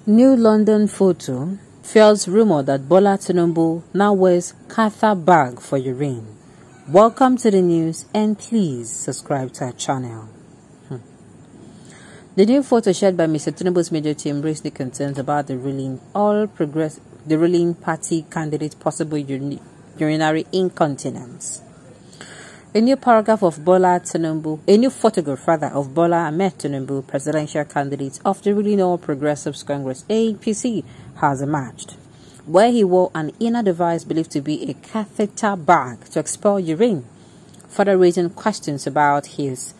New London photo fuels rumor that Bola Tinubu now wears Catheter bag for urine. Welcome to the news and please subscribe to our channel. The new photo shared by Mr. Tinubu's major team raised the concerns about the ruling party candidate possible urinary incontinence. A new photograph of Bola Ahmed Tinubu, presidential candidate of the ruling All Progressives Congress (APC), has emerged, where he wore an inner device believed to be a catheter bag to expel urine, further raising questions about his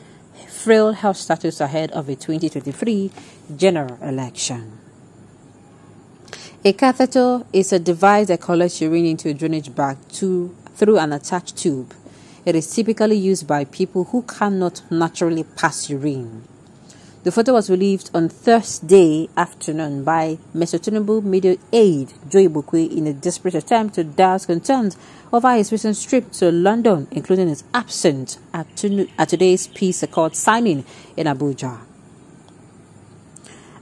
frail health status ahead of a 2023 general election. A catheter is a device that collects urine into a drainage bag through an attached tube. It is typically used by people who cannot naturally pass urine. The photo was released on Thursday afternoon by Mr. Tinubu media aide Joy Bukwe in a desperate attempt to douse concerns over his recent trip to London, including his absence at today's peace accord signing in Abuja.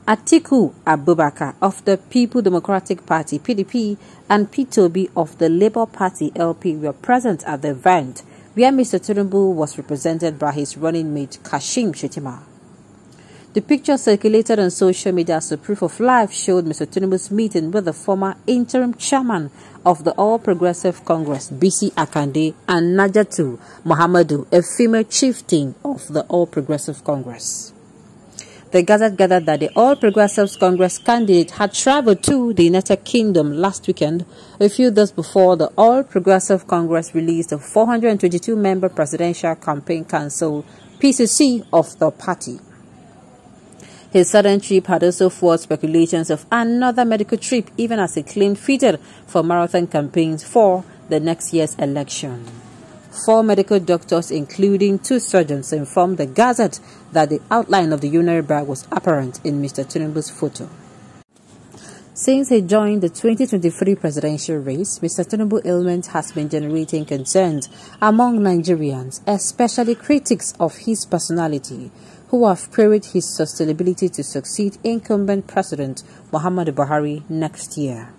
Atiku Abubakar of the People Democratic Party (PDP) and P2B of the Labour Party (LP) were present at the event, where Mr. Tinubu was represented by his running mate Kashim Shettima. The picture circulated on social media as a proof of life showed Mr. Tinubu's meeting with the former interim chairman of the All Progressive Congress, BC Akande, and Najatu Muhammadu, a female chieftain of the All Progressive Congress. The Gazette gathered that the All Progressives Congress candidate had traveled to the United Kingdom last weekend, a few days before the All Progressive Congress released the 422-member Presidential Campaign Council (PCC) of the party. His sudden trip had also fueled speculations of another medical trip, even as he claimed fitted for marathon campaigns for the next year's election. 4 medical doctors, including 2 surgeons, informed the Gazette that the outline of the urinary bag was apparent in Mr. Tinubu's photo. Since he joined the 2023 presidential race, Mr. Tinubu's ailment has been generating concerns among Nigerians, especially critics of his personality, who have queried his sustainability to succeed incumbent President Muhammadu Buhari next year.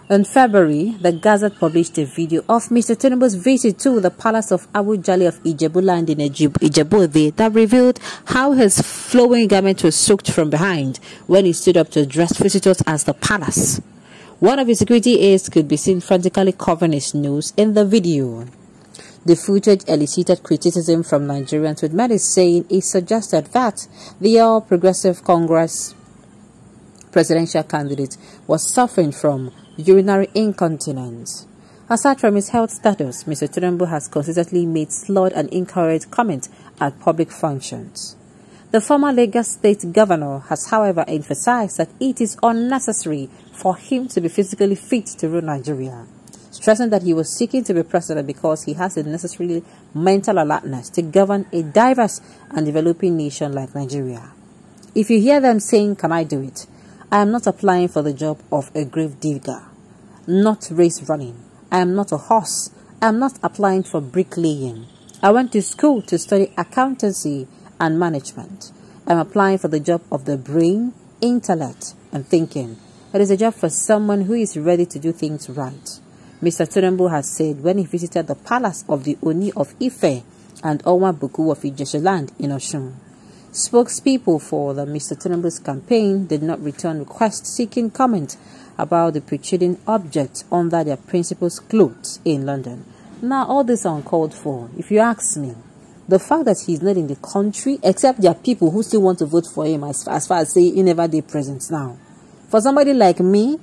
In February, the Gazette published a video of Mr. Tinubu's visit to the palace of Abu Jali of Ijebuland in Ijebu that revealed how his flowing garment was soaked from behind when he stood up to address visitors at the palace. One of his security aides could be seen frantically covering his nose in the video. The footage elicited criticism from Nigerians, with many saying it suggested that the All Progressive Congress presidential candidate was suffering from urinary incontinence. Aside from his health status, Mr. Tinubu has consistently made slurred and incorrect comments at public functions. The former Lagos State governor has, however, emphasized that it is unnecessary for him to be physically fit to rule Nigeria, stressing that he was seeking to be president because he has the necessary mental alertness to govern a diverse and developing nation like Nigeria. If you hear them saying, "Can I do it?" I am not applying for the job of a grave digger, not race running. I am not a horse. I am not applying for bricklaying. I went to school to study accountancy and management. I am applying for the job of the brain, intellect, and thinking. It is a job for someone who is ready to do things right, Mr. Tinubu has said when he visited the palace of the Oni of Ife and Owa Buku of Ijeshaland in Osun. Spokespeople for the Mr. Tinubu's campaign did not return requests seeking comment about the protruding objects under their principal's clothes in London. Now, all this is uncalled for, if you ask me. The fact that he's not in the country, except there are people who still want to vote for him as far as say he never did present now. For somebody like me,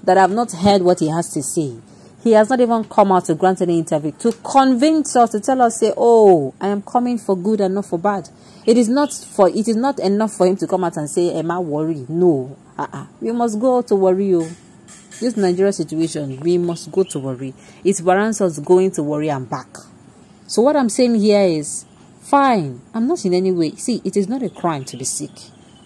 that have not heard what he has to say, he has not even come out to grant any interview to convince us, to tell us, say, "Oh, I am coming for good and not for bad." It is not enough for him to come out and say, "Am I worried?" No. We must go to worry. This Nigeria situation, we must go to worry. It warrants us going to worry and back. So what I'm saying here is, fine, I'm not in any way. See, it is not a crime to be sick.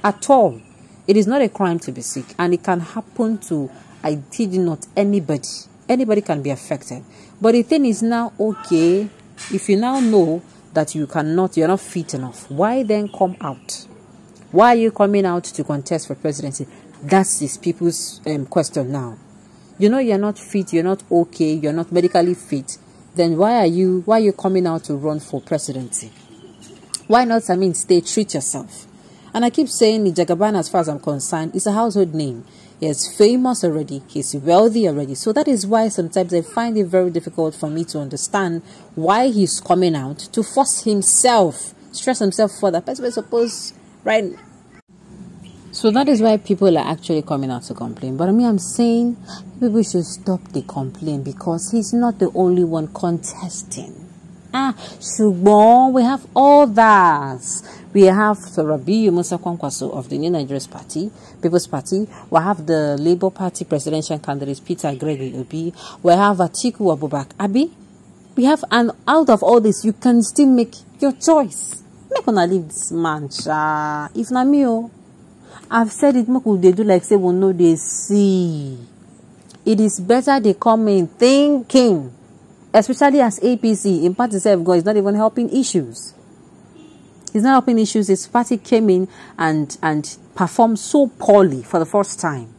At all. It is not a crime to be sick. And it can happen to, I did not, anybody. Anybody can be affected. But the thing is now, okay, if you now know that you're not fit enough, why then come out? Why are you coming out to contest for presidency? That's these people's question now. You know you're not fit, you're not okay, you're not medically fit. Then why are you coming out to run for presidency? Why not, treat yourself? And I keep saying Jagaban, as far as I'm concerned, is a household name. He is famous already, he's wealthy already. So that is why sometimes I find it very difficult for me to understand why he's coming out to force himself, stress himself for that person, suppose, right? So that is why people are actually coming out to complain. But I'm saying people should stop the complaint, because he's not the only one contesting. Shubon, we have others. We have Rabiu Musa Kwankwaso of the New Nigerian Party, People's Party. We have the Labour Party presidential candidate Peter Gregory Obi. We have Atiku Abubakar Abi. We have, and out of all this, you can still make your choice. Make una leave this man, cha. If na me, I've said it, they do like say, well, no, they see. It is better they come in thinking, especially as APC, in part itself, God is not even helping issues. He's not helping issues. His party came in and performed so poorly for the first time.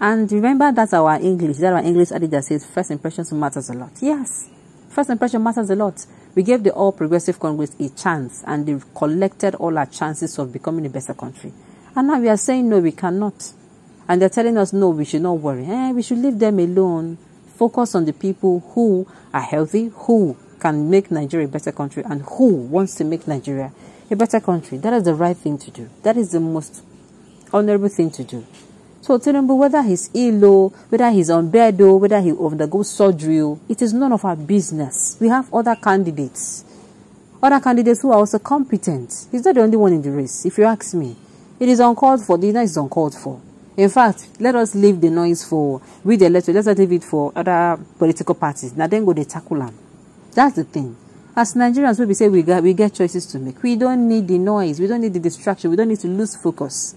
And remember, that's our English. That's our English adage that says first impressions matters a lot. Yes, first impression matters a lot. We gave the All Progressive Congress a chance, and they've collected all our chances of becoming a better country. And now we are saying, no, we cannot. And they're telling us, no, we should not worry. We should leave them alone. Focus on the people who are healthy, who can make Nigeria a better country, and who wants to make Nigeria a better country. That is the right thing to do. That is the most honorable thing to do. So Tinubu, whether he's ill, whether he's on bed, whether he undergoes surgery, it is none of our business. We have other candidates. Other candidates who are also competent. He's not the only one in the race, if you ask me. It is uncalled for. The noise is uncalled for. In fact, let us leave the noise for with the electorate. Let's not leave it for other political parties. Now then go the tackle them. That's the thing. As Nigerians, we say we get choices to make. We don't need the noise. We don't need the distraction. We don't need to lose focus.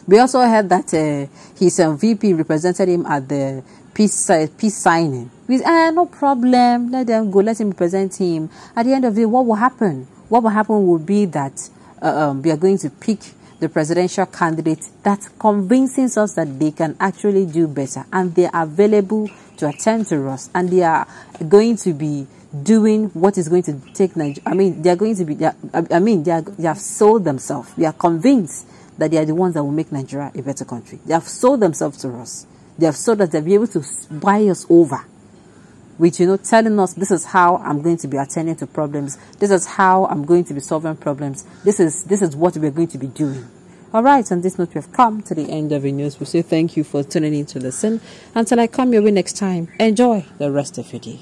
We also heard that his VP represented him at the peace signing. No problem. Let them go. Let him represent him. At the end of the day, what will happen? What will happen will be that we are going to pick the presidential candidate that convinces us that they can actually do better, and they are available to attend to us, and they are going to be doing what is going to take Nigeria. They are going to be. They have sold themselves. We are convinced that they are the ones that will make Nigeria a better country. They have sold themselves to us. They have sold us. They'll be able to buy us over, with telling us this is how I'm going to be attending to problems. This is how I'm going to be solving problems. This is what we're going to be doing. All right, on this note, we have come to the end of the news. We say thank you for tuning in to listen. Until I come your way next time, enjoy the rest of your day.